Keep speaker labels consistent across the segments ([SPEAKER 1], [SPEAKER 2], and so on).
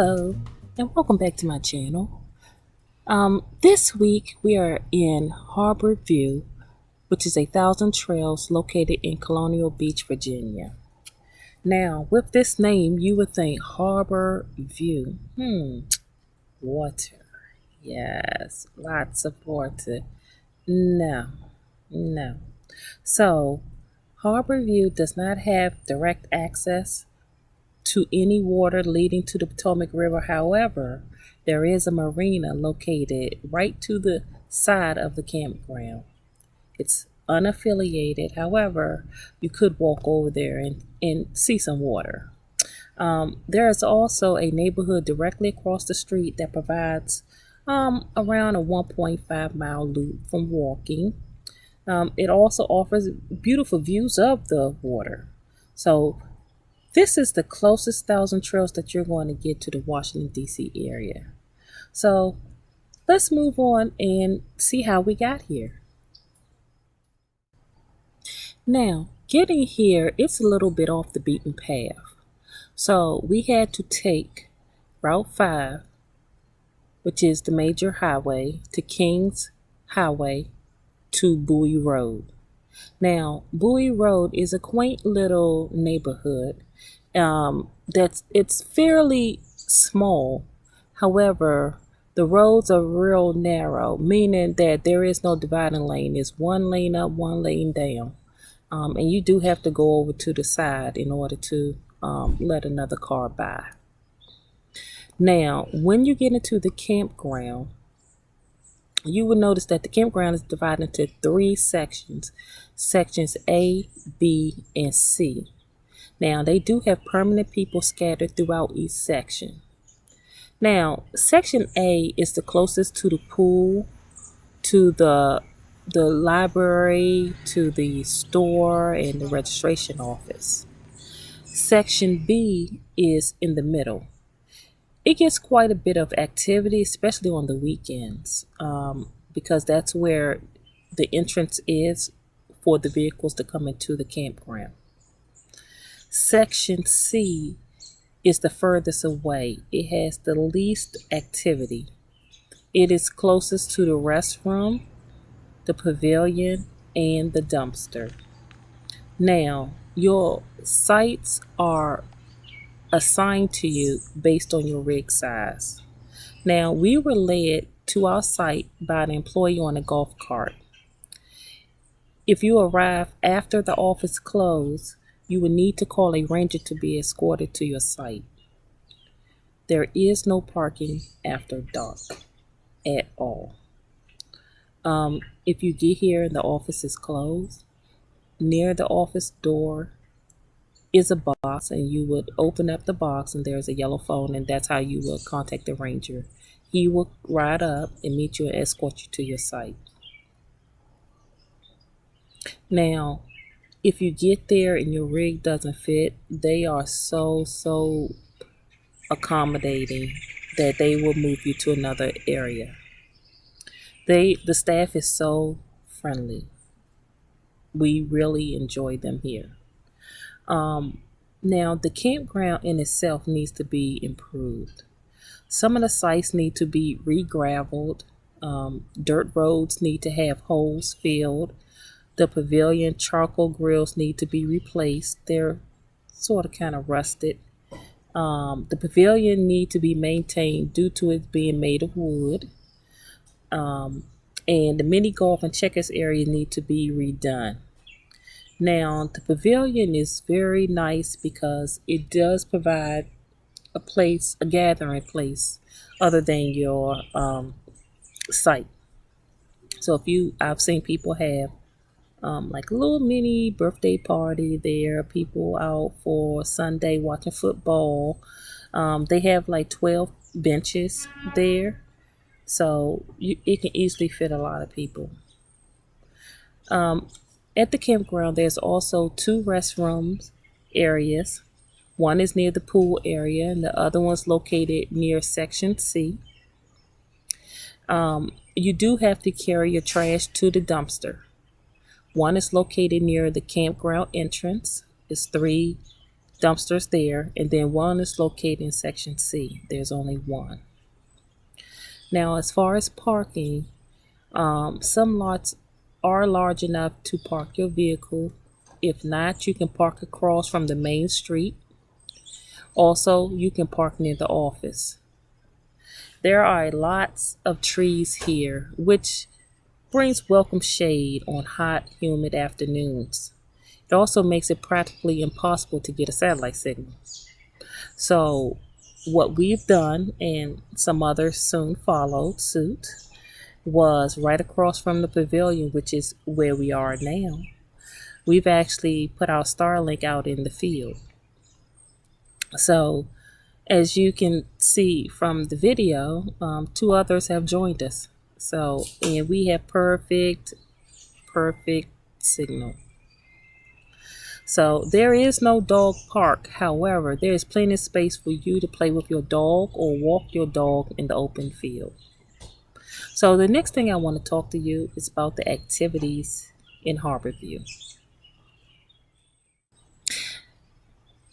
[SPEAKER 1] Hello, and welcome back to my channel. This week we are in Harbor View, which is 1,000 trails located in Colonial Beach, Virginia. Now, with this name, you would think Harbor View. Water. Yes, lots of water. No, no. So, Harbor View does not have direct access to any water leading to the Potomac River. However, there is a marina located right to the side of the campground. It's unaffiliated. However, you could walk over there and see some water. There is also a neighborhood directly across the street that provides around a 1.5-mile loop from walking. It also offers beautiful views of the water. So this is the closest 1,000 trails that you're going to get to the Washington, D.C. area. So let's move on and see how we got here. Now, getting here, it's a little bit off the beaten path. So we had to take Route 5, which is the major highway, to Kings Highway to Bowie Road. Now, Bowie Road is a quaint little neighborhood. It's fairly small. However, the roads are real narrow, meaning that there is no dividing lane. It's one lane up, one lane down. And you do have to go over to the side in order to let another car by. Now, when you get into the campground, you will notice that the campground is divided into 3 sections. Sections A, B, and C. Now, they do have permanent people scattered throughout each section. Now, Section A is the closest to the pool, to the library, to the store, and the registration office. Section B is in the middle. It gets quite a bit of activity, especially on the weekends, because that's where the entrance is for the vehicles to come into the campground. Section C is the furthest away. It has the least activity. It is closest to the restroom, the pavilion, and the dumpster. Now, your sites are assigned to you based on your rig size. Now, we were led to our site by an employee on a golf cart. If you arrive after the office closed, you will need to call a ranger to be escorted to your site. There is no parking after dark at all. If you get here and the office is closed, near the office door is a box, and you would open up the box and there's a yellow phone, and that's how you will contact the ranger. He will ride up and meet you and escort you to your site. Now, if you get there and your rig doesn't fit, they are so accommodating that they will move you to another area. The staff is so friendly. We really enjoy them here. Now, the campground in itself needs to be improved. Some of the sites need to be re-graveled. Dirt roads need to have holes filled. The pavilion charcoal grills need to be replaced. They're sort of kind of rusted. The pavilion need to be maintained due to it being made of wood. And the mini golf and checkers area need to be redone. Now, the pavilion is very nice because it does provide a gathering place, other than your site. So I've seen people have like a little mini birthday party there, people out for Sunday watching football. They have like 12 benches there, so it can easily fit a lot of people. At the campground, there's also 2 restrooms areas. One is near the pool area, and the other one's located near Section C. You do have to carry your trash to the dumpster. One is located near the campground entrance. It's 3 dumpsters there, and then one is located in section C. There's only one. Now, as far as parking, some lots are large enough to park your vehicle. If not, you can park across from the main street. Also, you can park near the office. There are lots of trees here, which brings welcome shade on hot, humid afternoons. It also makes it practically impossible to get a satellite signal. So, what we've done, and some others soon followed suit, was right across from the pavilion, which is where we are now. We've actually put our Starlink out in the field. So, as you can see from the video, two others have joined us. So, and we have perfect signal. So there is no dog park. However, there is plenty of space for you to play with your dog or walk your dog in the open field. So the next thing I want to talk to you is about the activities in Harborview.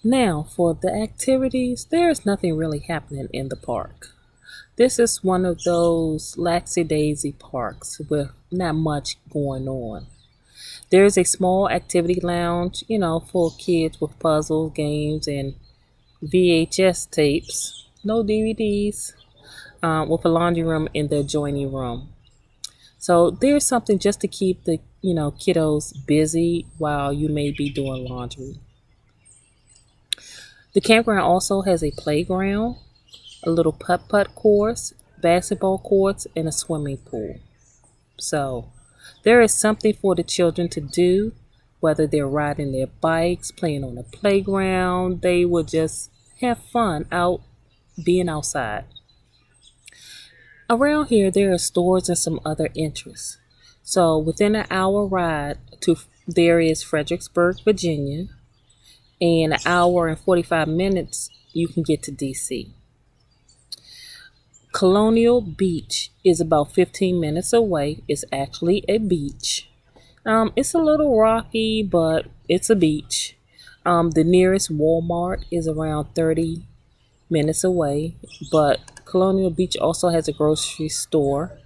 [SPEAKER 1] Now, for the activities, there is nothing really happening in the park. This is one of those laxy-daisy parks with not much going on. There is a small activity lounge, for kids with puzzle games and VHS tapes, no DVDs, with a laundry room in the adjoining room. So there's something just to keep the, kiddos busy while you may be doing laundry. The campground also has a playground, a little putt-putt course, basketball courts, and a swimming pool. So there is something for the children to do, whether they're riding their bikes, playing on the playground. They will just have fun out being outside. Around here, there are stores and some other interests. So within an hour ride to there is Fredericksburg, Virginia, and an hour and 45 minutes you can get to DC. Colonial Beach is about 15 minutes away. It's actually a beach. It's a little rocky, but it's a beach. The nearest Walmart is around 30 minutes away, but Colonial Beach also has a grocery store,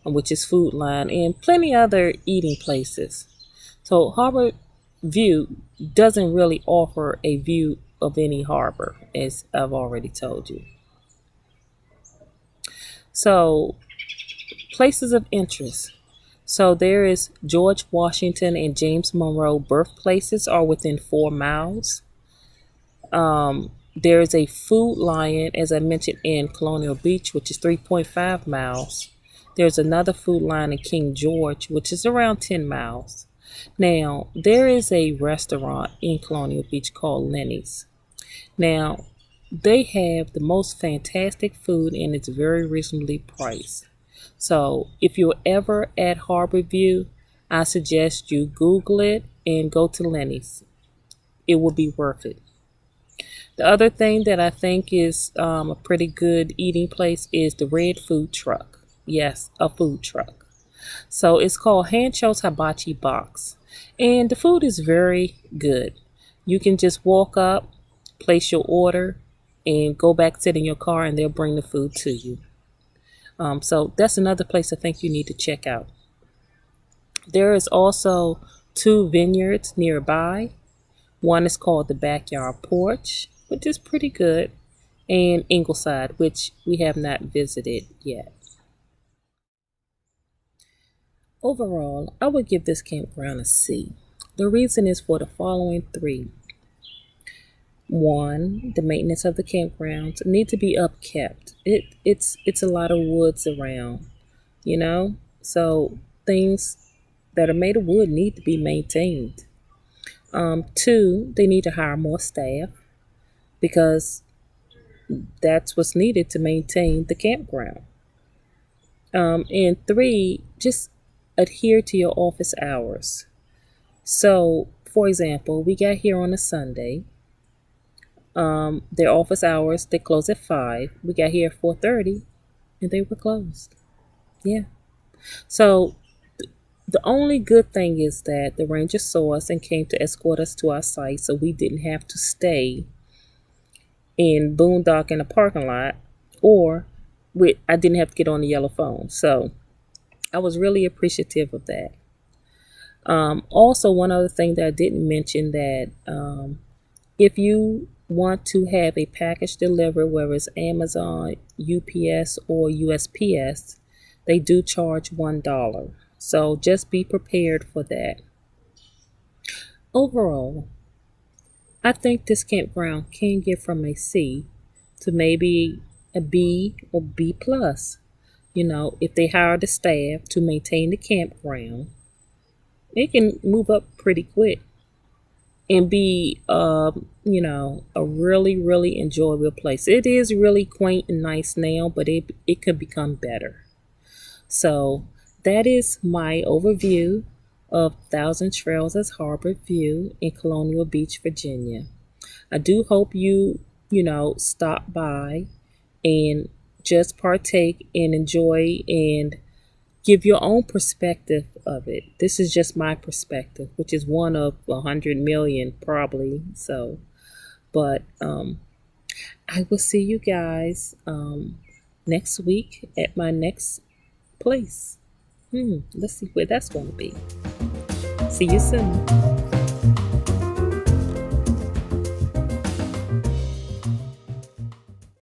[SPEAKER 1] which is Food Line, and plenty other eating places. So Harbor View doesn't really offer a view of any harbor, as I've already told you. So, places of interest. So there is George Washington and James Monroe birthplaces are within 4 miles. There is a Food Lion, as I mentioned, in Colonial Beach, which is 3.5 miles. There's another Food Lion in King George, which is around 10 miles. Now, there is a restaurant in Colonial Beach called Lenny's. Now, they have the most fantastic food and it's very reasonably priced. So if you're ever at Harborview, I suggest you Google it and go to Lenny's. It will be worth it. The other thing that I think is a pretty good eating place is the Red Food Truck. Yes, a food truck. So it's called Hancho's Hibachi Box. And the food is very good. You can just walk up, place your order, and go back, sit in your car, and they'll bring the food to you. So that's another place I think you need to check out. There is also 2 vineyards nearby. One is called the Backyard Porch, which is pretty good, and Ingleside, which we have not visited yet. Overall, I would give this campground a C. The reason is for the following 3. 1, the maintenance of the campgrounds need to be upkept. It's a lot of woods around, so things that are made of wood need to be maintained. 2, they need to hire more staff because that's what's needed to maintain the campground. And 3, just adhere to your office hours. So, for example, we got here on a Sunday. Their office hours, they close at 5. We got here at 4:30 and they were closed. Yeah. So The only good thing is that the ranger saw us and came to escort us to our site, so we didn't have to stay in boondock in a parking lot, or I didn't have to get on the yellow phone. So I was really appreciative of that. Also, one other thing that I didn't mention, that if you want to have a package delivered, whether it's Amazon, UPS, or USPS, they do charge $1. So just be prepared for that. Overall, I think this campground can get from a C to maybe a B or B plus. You know, if they hire the staff to maintain the campground, it can move up pretty quick and be, a really, really enjoyable place. It is really quaint and nice now, but it could become better. So that is my overview of Thousand Trails as Harbor View in Colonial Beach, Virginia. I do hope you stop by and just partake and enjoy and give your own perspective of it. This is just my perspective, which is one of 100 million probably. So, but I will see you guys next week at my next place. Let's see where that's going to be. See you soon.